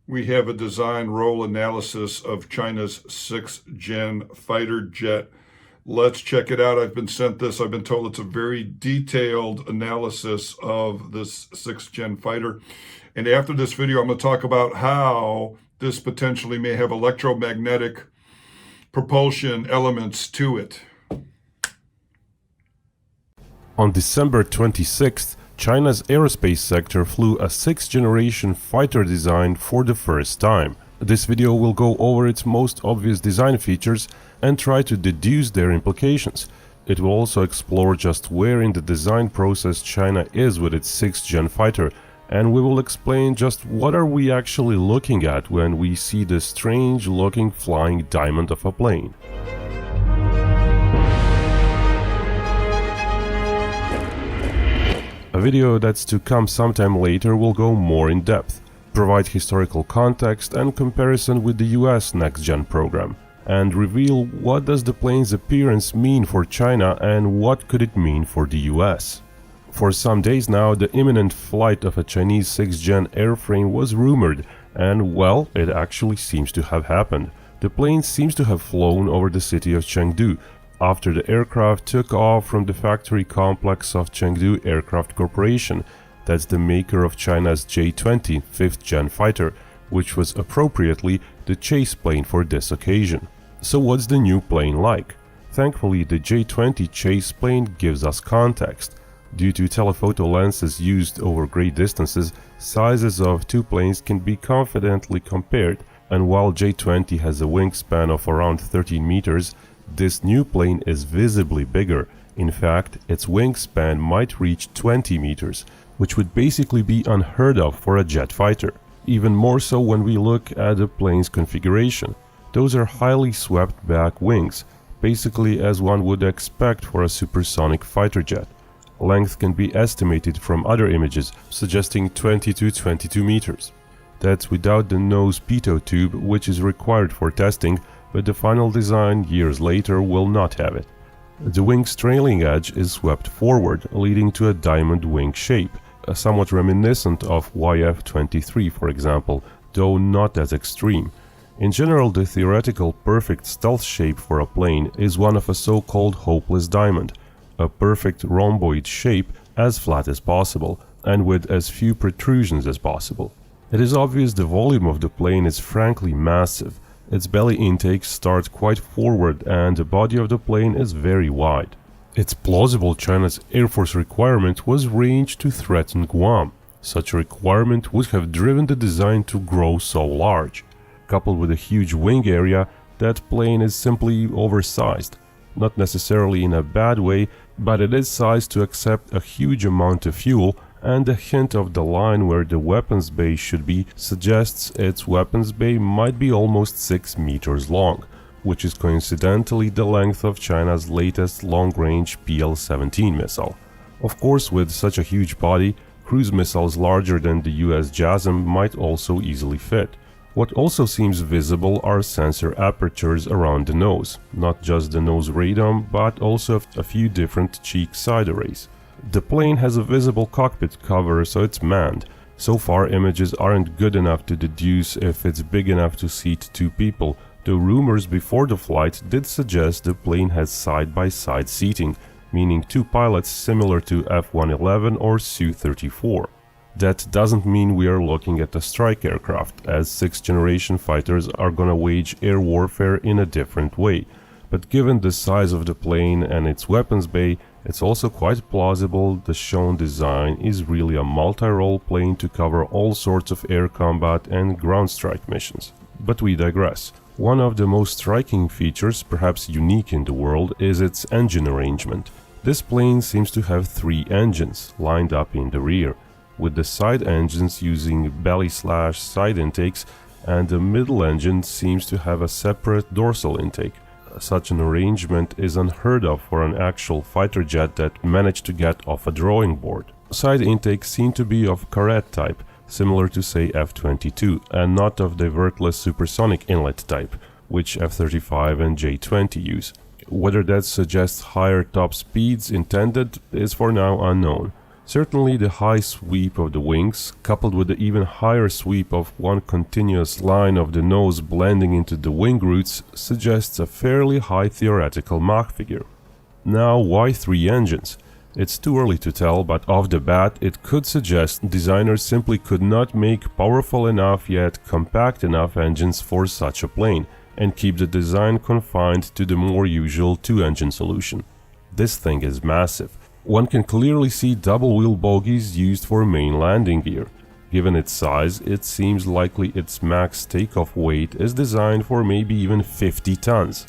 We have a design role analysis of China's 6th-gen fighter jet. Let's check it out. I've been sent this. I've been told it's a very detailed analysis of this 6th-gen fighter. And after this video, I'm going to talk about how this potentially may have electromagnetic propulsion elements to it. On December 26th, China's aerospace sector flew a 6th-generation fighter design for the first time. This video will go over its most obvious design features and try to deduce their implications. It will also explore just where in the design process China is with its 6th-gen fighter, and we will explain just what are we actually looking at when we see this strange-looking flying diamond of a plane. A video that's to come sometime later will go more in depth, provide historical context and comparison with the US next-gen program, and reveal what does the plane's appearance mean for China and what could it mean for the US. For some days now, the imminent flight of a Chinese 6th-gen airframe was rumored, and well, it actually seems to have happened. The plane seems to have flown over the city of Chengdu, after the aircraft took off from the factory complex of Chengdu Aircraft Corporation, that's the maker of China's J-20 5th-gen fighter, which was appropriately the chase plane for this occasion. So what's the new plane like? Thankfully, the J-20 chase plane gives us context. Due to telephoto lenses used over great distances, sizes of two planes can be confidently compared, and while J-20 has a wingspan of around 13 meters, this new plane is visibly bigger. In fact, its wingspan might reach 20 meters, which would basically be unheard of for a jet fighter. Even more so when we look at the plane's configuration. Those are highly swept back wings, basically as one would expect for a supersonic fighter jet. Length can be estimated from other images, suggesting 20 to 22 meters. That's without the nose pitot tube, which is required for testing, but the final design years later will not have it. The wing's trailing edge is swept forward, leading to a diamond wing shape, somewhat reminiscent of YF-23 for example, though not as extreme. In general, the theoretical perfect stealth shape for a plane is one of a so-called hopeless diamond, a perfect rhomboid shape as flat as possible, and with as few protrusions as possible. It is obvious the volume of the plane is frankly massive. Its belly intakes start quite forward and the body of the plane is very wide. It's plausible China's Air Force requirement was range to threaten Guam. Such a requirement would have driven the design to grow so large. Coupled with a huge wing area, that plane is simply oversized. Not necessarily in a bad way, but it is sized to accept a huge amount of fuel, and a hint of the line where the weapons bay should be suggests its weapons bay might be almost 6 meters long, which is coincidentally the length of China's latest long-range PL-17 missile. Of course, with such a huge body, cruise missiles larger than the US JASSM might also easily fit. What also seems visible are sensor apertures around the nose, not just the nose radome, but also a few different cheek side arrays. The plane has a visible cockpit cover, so it's manned. So far, images aren't good enough to deduce if it's big enough to seat two people, though rumors before the flight did suggest the plane has side-by-side seating, meaning two pilots similar to F-111 or Su-34. That doesn't mean we are looking at a strike aircraft, as 6th-generation fighters are gonna wage air warfare in a different way. But given the size of the plane and its weapons bay, it's also quite plausible the shown design is really a multi-role plane to cover all sorts of air combat and ground strike missions. But we digress. One of the most striking features, perhaps unique in the world, is its engine arrangement. This plane seems to have 3 engines lined up in the rear, with the side engines using belly/side intakes, and the middle engine seems to have a separate dorsal intake. Such an arrangement is unheard of for an actual fighter jet that managed to get off a drawing board. Side intakes seem to be of carette type, similar to say F-22, and not of divertless supersonic inlet type, which F-35 and J-20 use. Whether that suggests higher top speeds intended is for now unknown. Certainly the high sweep of the wings, coupled with the even higher sweep of one continuous line of the nose blending into the wing roots, suggests a fairly high theoretical Mach figure. Now, why 3 engines? It's too early to tell, but off the bat it could suggest designers simply could not make powerful enough yet compact enough engines for such a plane, and keep the design confined to the more usual 2-engine solution. This thing is massive. One can clearly see double-wheel bogies used for main landing gear. Given its size, it seems likely its max takeoff weight is designed for maybe even 50 tons.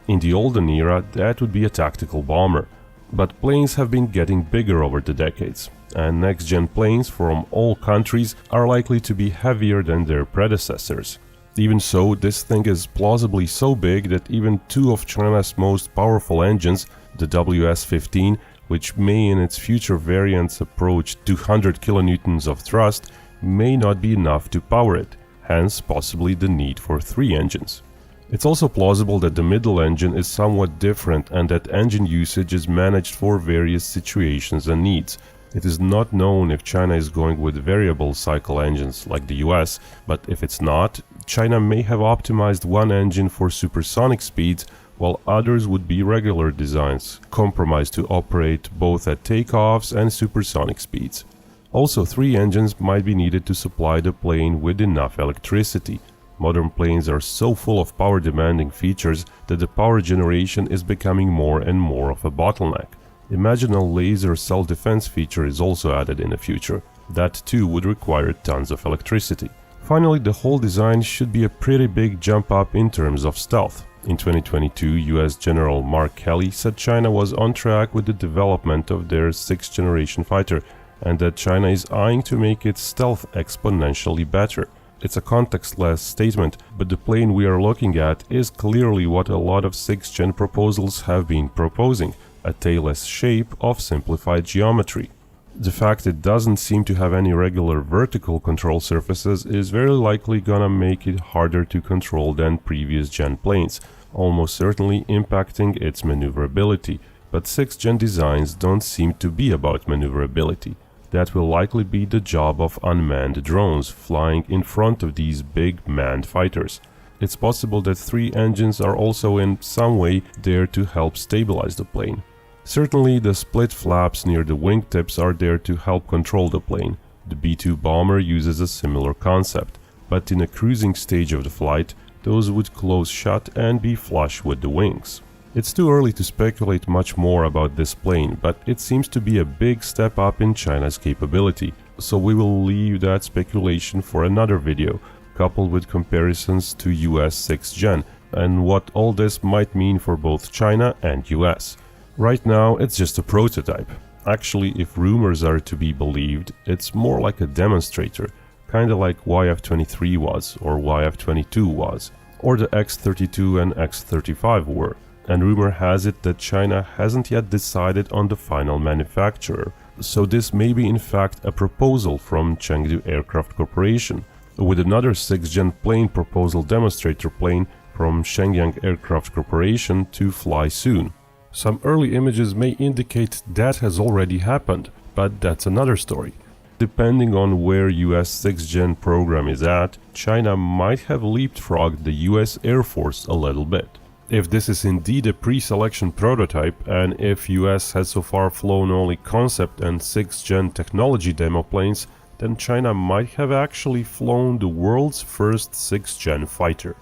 In the olden era, that would be a tactical bomber. But planes have been getting bigger over the decades, and next-gen planes from all countries are likely to be heavier than their predecessors. Even so, this thing is plausibly so big that even 2 of China's most powerful engines, the WS-15, which may in its future variants approach 200 kilonewtons of thrust, may not be enough to power it, hence possibly the need for 3 engines. It's also plausible that the middle engine is somewhat different and that engine usage is managed for various situations and needs. It is not known if China is going with variable cycle engines like the US, but if it's not, China may have optimized one engine for supersonic speeds while others would be regular designs, compromised to operate both at takeoffs and supersonic speeds. Also, 3 engines might be needed to supply the plane with enough electricity. Modern planes are so full of power-demanding features that the power generation is becoming more and more of a bottleneck. Imagine a laser self-defense feature is also added in the future. That too would require tons of electricity. Finally, the whole design should be a pretty big jump up in terms of stealth. In 2022, US General Mark Kelly said China was on track with the development of their 6th generation fighter, and that China is eyeing to make its stealth exponentially better. It's a contextless statement, but the plane we are looking at is clearly what a lot of 6th gen proposals have been proposing, a tailless shape of simplified geometry. The fact it doesn't seem to have any regular vertical control surfaces is very likely gonna make it harder to control than previous gen planes, almost certainly impacting its maneuverability, but 6th gen designs don't seem to be about maneuverability. That will likely be the job of unmanned drones flying in front of these big manned fighters. It's possible that 3 engines are also in some way there to help stabilize the plane. Certainly the split flaps near the wingtips are there to help control the plane. The B-2 bomber uses a similar concept, but in a cruising stage of the flight, those would close shut and be flush with the wings. It's too early to speculate much more about this plane, but it seems to be a big step up in China's capability, so we will leave that speculation for another video, coupled with comparisons to US 6th gen, and what all this might mean for both China and US. Right now, it's just a prototype. Actually, if rumors are to be believed, it's more like a demonstrator, kinda like YF-23 was, or YF-22 was, or the X-32 and X-35 were. And rumor has it that China hasn't yet decided on the final manufacturer, so this may be in fact a proposal from Chengdu Aircraft Corporation, with another 6th gen plane proposal demonstrator plane from Shenyang Aircraft Corporation to fly soon. Some early images may indicate that has already happened, but that's another story. Depending on where US 6th gen program is at, China might have leapfrogged the US Air Force a little bit. If this is indeed a pre-selection prototype, and if US has so far flown only concept and 6th gen technology demo planes, then China might have actually flown the world's first 6th gen fighter.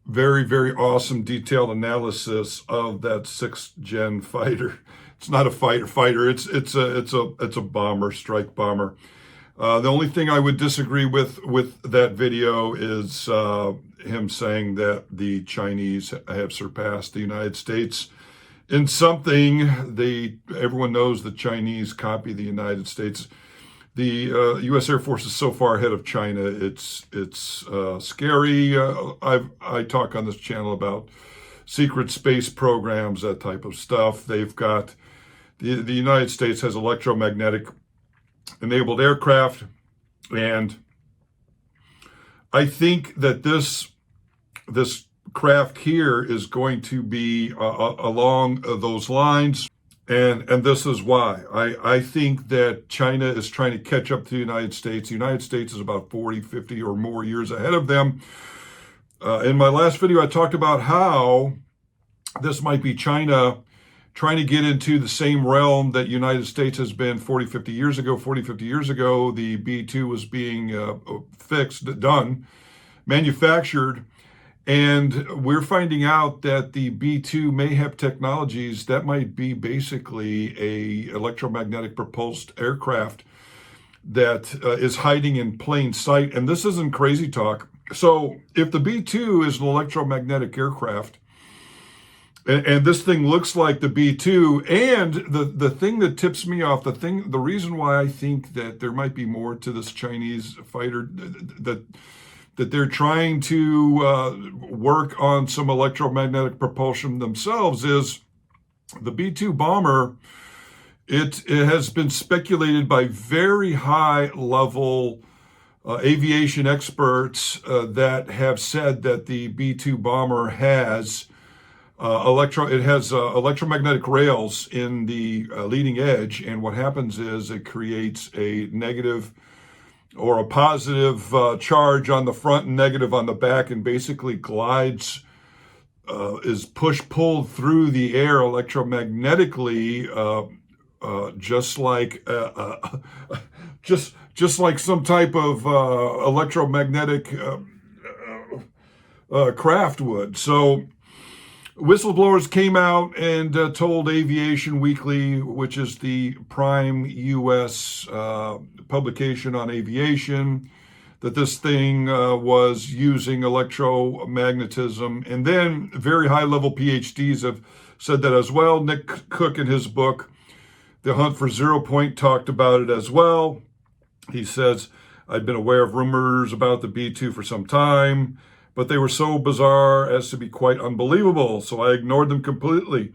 Very, very awesome detailed analysis of that 6th gen fighter. It's not a fighter. It's a bomber, strike bomber. The only thing I would disagree with that video is him saying that the Chinese have surpassed the United States in something. Everyone knows the Chinese copy the United States. The U.S. Air Force is so far ahead of China. It's scary. I talk on this channel about secret space programs, that type of stuff. They've got the United States has electromagnetic enabled aircraft, and I think that this craft here is going to be along those lines. And this is why. I think that China is trying to catch up to the United States. The United States is about 40, 50 or more years ahead of them. In my last video, I talked about how this might be China trying to get into the same realm that United States has been 40, 50 years ago. 40, 50 years ago, the B-2 was being done, manufactured. And we're finding out that the B-2 may have technologies that might be basically a electromagnetic propulsed aircraft that is hiding in plain sight. And this isn't crazy talk. So if the B-2 is an electromagnetic aircraft, and this thing looks like the B-2, and the thing that tips me off, the reason why I think that there might be more to this Chinese fighter, that they're trying to work on some electromagnetic propulsion themselves, is the B-2 bomber. It has been speculated by very high level aviation experts that have said that the B-2 bomber has electromagnetic rails in the leading edge, and what happens is it creates a negative or a positive charge on the front and negative on the back, and basically glides, is pulled through the air electromagnetically, just like some type of electromagnetic craft would. So whistleblowers came out and told Aviation Weekly, which is the prime U.S. publication on aviation, that this thing was using electromagnetism. And then very high-level PhDs have said that as well. Nick Cook, in his book, The Hunt for Zero Point, talked about it as well. He says, I'd been aware of rumors about the B-2 for some time, but they were so bizarre as to be quite unbelievable, so I ignored them completely.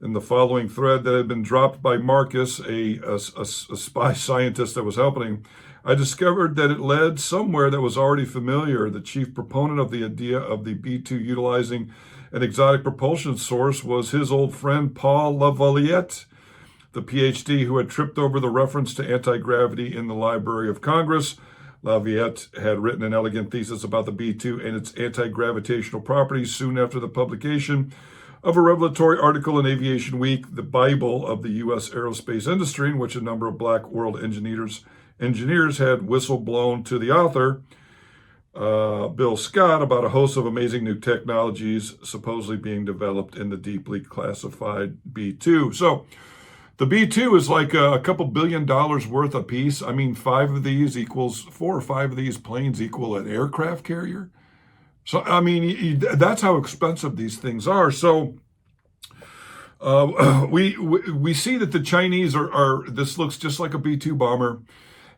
In the following thread that had been dropped by Marcus, a spy scientist that was helping him, I discovered that it led somewhere that was already familiar. The chief proponent of the idea of the B-2 utilizing an exotic propulsion source was his old friend Paul Lavalliette, the PhD who had tripped over the reference to anti-gravity in the Library of Congress. Lavalliette had written an elegant thesis about the B-2 and its anti-gravitational properties soon after the publication of a revelatory article in Aviation Week, the Bible of the U.S. aerospace industry, in which a number of black world engineers had whistle-blown to the author, Bill Scott, about a host of amazing new technologies supposedly being developed in the deeply classified B-2. So the B-2 is like a couple $1 billion worth a piece. I mean, 4 or 5 of these planes equal an aircraft carrier. So, I mean, that's how expensive these things are. So we see that the Chinese are this looks just like a B-2 bomber.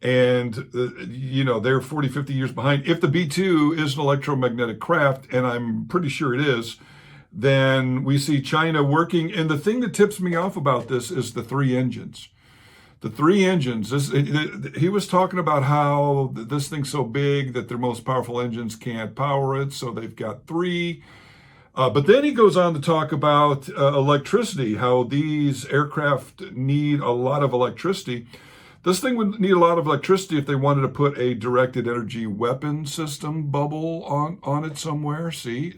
And, they're 40, 50 years behind. If the B-2 is an electromagnetic craft, and I'm pretty sure it is, then we see China working. And the thing that tips me off about this is the 3 engines. The 3 engines, he was talking about how this thing's so big that their most powerful engines can't power it, so they've got 3. But then he goes on to talk about electricity, how these aircraft need a lot of electricity. This thing would need a lot of electricity if they wanted to put a directed energy weapon system bubble on it somewhere. See?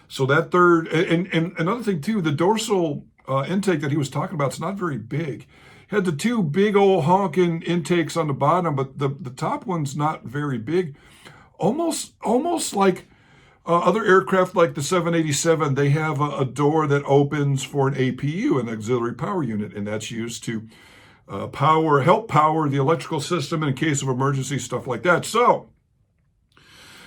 So that third, and another thing too, the dorsal intake that he was talking about is not very big. Had the 2 big old honking intakes on the bottom, but the top one's not very big. Almost like other aircraft like the 787, they have a door that opens for an APU, an auxiliary power unit, and that's used to help power the electrical system in case of emergency, stuff like that. So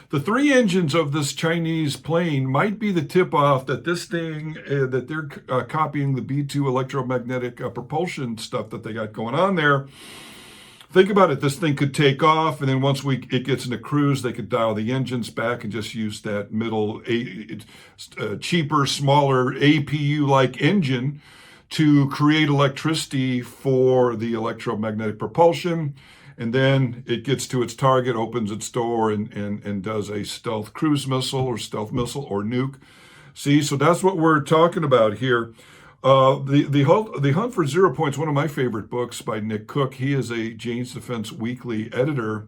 the 3 engines of this Chinese plane might be the tip-off that this thing, that they're copying the B-2 electromagnetic propulsion stuff that they got going on there. Think about it. This thing could take off, and then once it gets into cruise, they could dial the engines back and just use that middle, cheaper, smaller APU-like engine to create electricity for the electromagnetic propulsion. And then it gets to its target, opens its door, and does a stealth cruise missile or stealth missile or nuke. See, so that's what we're talking about here. The Hunt for Zero Point is one of my favorite books by Nick Cook. He is a Jane's Defense Weekly editor,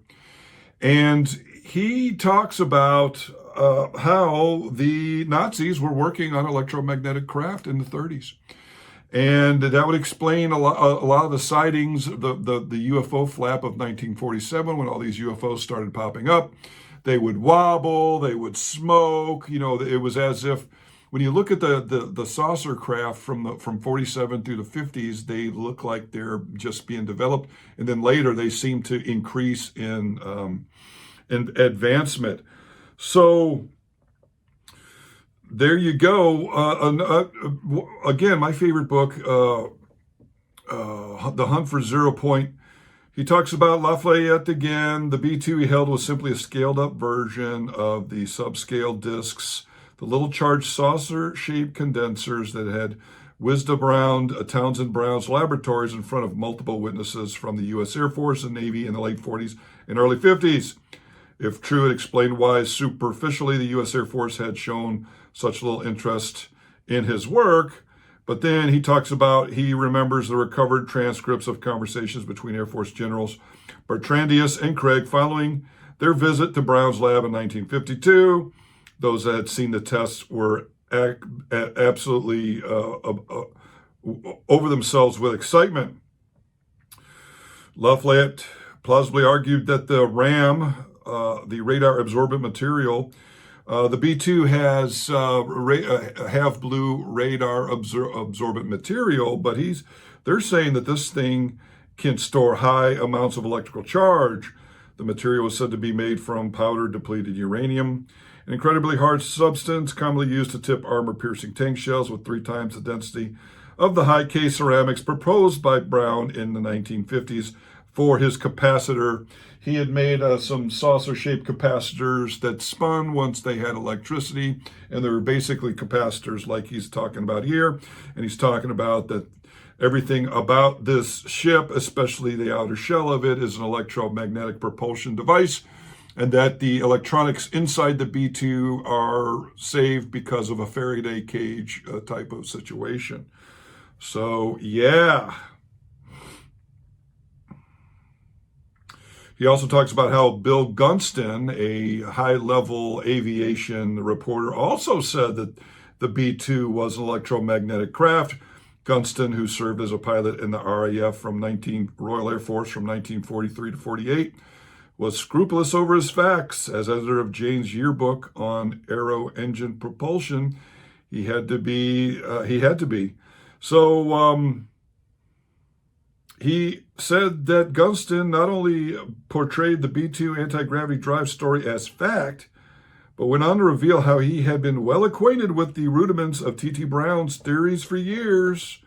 and he talks about how the Nazis were working on electromagnetic craft in the 30s. And that would explain a lot of the sightings, the UFO flap of 1947, when all these UFOs started popping up. They would wobble, they would smoke. You know, it was as if, when you look at the saucer craft from 47 through the 50s, they look like they're just being developed, and then later they seem to increase in advancement. So there you go. Again, my favorite book, The Hunt for Zero Point. He talks about Lafayette again. The B-2 he held was simply a scaled-up version of the subscale discs, the little charged saucer-shaped condensers that had whizzed around Townsend Brown's laboratories in front of multiple witnesses from the U.S. Air Force and Navy in the late 40s and early 50s. If true, it explained why superficially the U.S. Air Force had shown such little interest in his work. But then he talks about, he remembers the recovered transcripts of conversations between Air Force generals Bertrandius and Craig following their visit to Brown's lab in 1952. Those that had seen the tests were absolutely over themselves with excitement. Lafayette plausibly argued that the RAM, the radar absorbent material, the B-2 has half blue radar absorbent material, but they're saying that this thing can store high amounts of electrical charge. The material is said to be made from powder depleted uranium, an incredibly hard substance commonly used to tip armor-piercing tank shells with 3 times the density of the high-K ceramics proposed by Brown in the 1950s for his capacitor. He had made some saucer-shaped capacitors that spun once they had electricity, and they were basically capacitors like he's talking about here. And he's talking about that everything about this ship, especially the outer shell of it, is an electromagnetic propulsion device, and that the electronics inside the B-2 are saved because of a Faraday cage type of situation. So, yeah. He also talks about how Bill Gunston, a high-level aviation reporter, also said that the B-2 was an electromagnetic craft. Gunston, who served as a pilot in the RAF Royal Air Force from 1943 to 48, was scrupulous over his facts. As editor of Jane's yearbook on aero engine propulsion, he had to be. So, he said that Gunston not only portrayed the B-2 anti-gravity drive story as fact, but went on to reveal how he had been well acquainted with the rudiments of T.T. Brown's theories for years,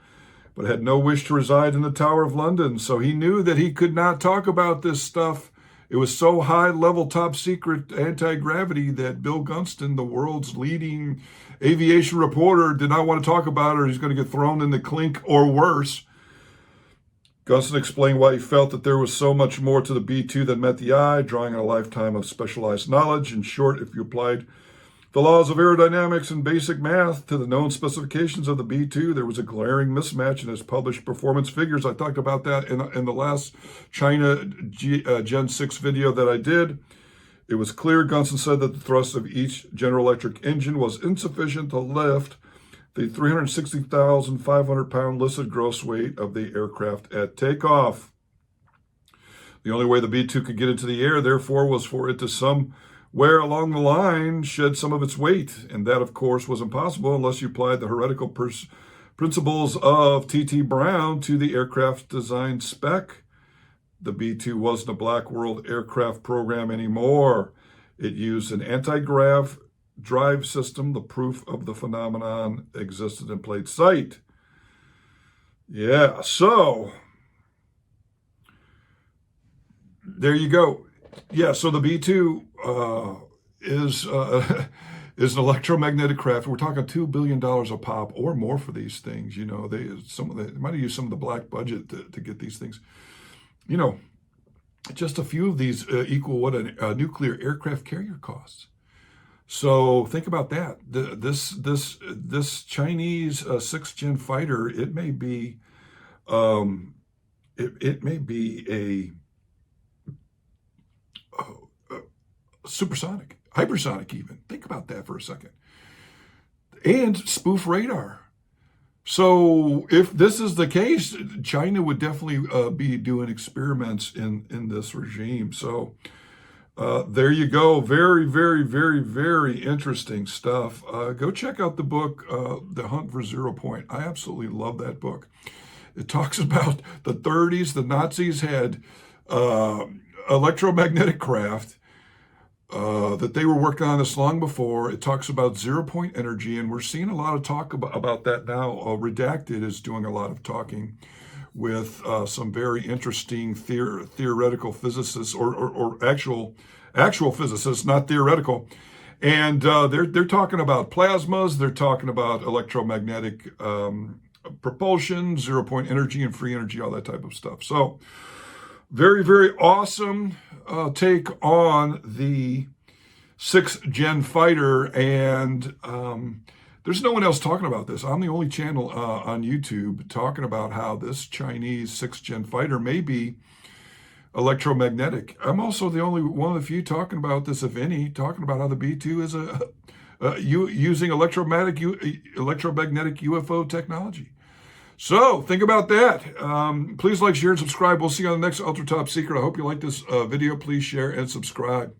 but had no wish to reside in the Tower of London. So he knew that he could not talk about this stuff. It was so high-level, top-secret anti-gravity that Bill Gunston, the world's leading aviation reporter, did not want to talk about it, or he's going to get thrown in the clink or worse. Gunston explained why he felt that there was so much more to the B-2 than met the eye, drawing on a lifetime of specialized knowledge. In short, if you applied the laws of aerodynamics and basic math to the known specifications of the B-2, there was a glaring mismatch in his published performance figures. I talked about that in the last China Gen 6 video that I did. It was clear, Gunston said, that the thrust of each General Electric engine was insufficient to lift the 360,500-pound listed gross weight of the aircraft at takeoff. The only way the B-2 could get into the air, therefore, was for it to somewhere along the line shed some of its weight. And that, of course, was impossible unless you applied the heretical principles of T.T. Brown to the aircraft design spec. The B-2 wasn't a Black World aircraft program anymore. It used an anti-grav drive system. The proof of the phenomenon existed in plain sight. Yeah, so there you go. Yeah, so the B-2 is an electromagnetic craft. We're talking $2 billion a pop or more for these things. You know, they might have used some of the black budget to get these things. You know, just a few of these equal what a nuclear aircraft carrier costs. So think about that. This Chinese 6th gen fighter, it may be um, it may be a supersonic, hypersonic even. Think about that for a second. And spoof radar. So if this is the case, China would definitely be doing experiments in this regime. So there you go. Very, very, very, very interesting stuff. Go check out the book, The Hunt for Zero Point. I absolutely love that book. It talks about the 30s. The Nazis had electromagnetic craft that they were working on this long before. It talks about 0 point energy, and we're seeing a lot of talk about that now. Redacted is doing a lot of talking with some very interesting theoretical physicists or actual physicists, not theoretical. And they're talking about plasmas. They're talking about electromagnetic propulsion, 0 point energy, and free energy, all that type of stuff. So very, very awesome take on the 6th gen fighter. And there's no one else talking about this. I'm the only channel on YouTube talking about how this Chinese 6th gen fighter may be electromagnetic. I'm also the only one of the few talking about this, if any, talking about how the B-2 is using electromagnetic UFO technology. So think about that. Please like, share, and subscribe. We'll see you on the next Ultra Top Secret. I hope you like this video. Please share and subscribe.